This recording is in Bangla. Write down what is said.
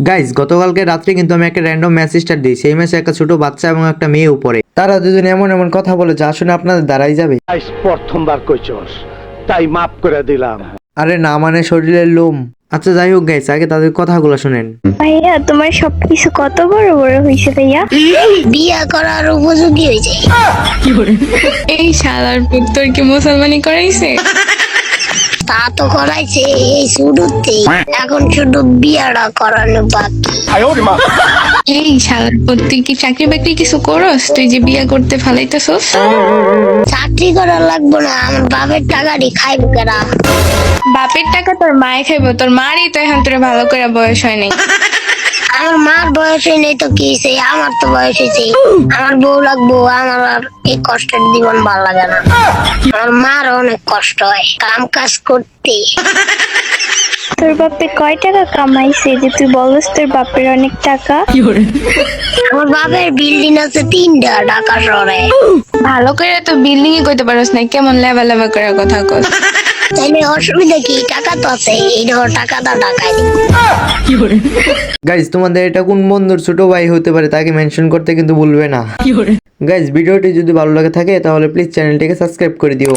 গাইজ গতকালকে রাত্রে কিন্তু আমি একটা র্যান্ডম মেসেজটা দিই, সেই মেসে একটা ছোট বাচ্চা এবং একটা মেয়ে উপরে, তারা দুজন এমন এমন কথা বলে যা শুনে আপনাদের দাঁড়াই যাবে। প্রথমবার কইছস তাই মাফ করে দিলাম। আরে না মানে শরীরের লোম। আচ্ছা যাই হোক গাইজ, আগে তাদের কথাগুলো শুনেন। ভাইয়া তোমার সবকিছু কত বড় বড় হয়েছে ভাইয়া, বিয়া করার উপযোগী হয়েছে। এই শালার পুত তোর কি মুসলমানি করাইছে? তা তো করাইছে এই শুরুতে, এখন শুধু বিয়াটা করানো বাকি। এই শালার পুত তুই কি চাকরি বাকরি কিছু করস? তুই যে বিয়া করতে ফালাইতেছস? চাকরি করা লাগবো না, আমার বাপের টাকাটি খাইব কেনা। বাপের টাকা তোর মায়ে খাইবো, তোর মারই তো এখন তোর ভালো করে বয়স হয় নাই। আমার মার বয়স হয় নাই তো কি হয়েছে, আমার তো বয়স হয়েছে। আমার বউ লাগবো, আমার আর এই কষ্টের জীবন ভালো লাগে না। আমার মার অনেক কষ্ট হয় কাম কাজ করতে। তোর বাপে কয় টাকা কামাইছে যে তুই বলস তোর বাপের অনেক টাকা? আমার বাপের বিল্ডিং আছে 3টা ঢাকা শহরে। ভালো করে তো বিল্ডিং এ কইতে পারস না, কেমন লেভেল লেভেল করে কথা কস। তাইলে অসুবিধা কি, টাকা তো আছে, এই ধর টাকাটা ঢাকায় দিই। গাইজ তোমাদের এটা কোন বন্ধুর ছোট ভাই হতে পারে তাকে মেনশন করতে কিন্তু ভুলবে না। গাইজ ভিডিওটি যদি ভালো লাগে থাকে তাহলে প্লিজ চ্যানেলটিকে সাবস্ক্রাইব করে দিও।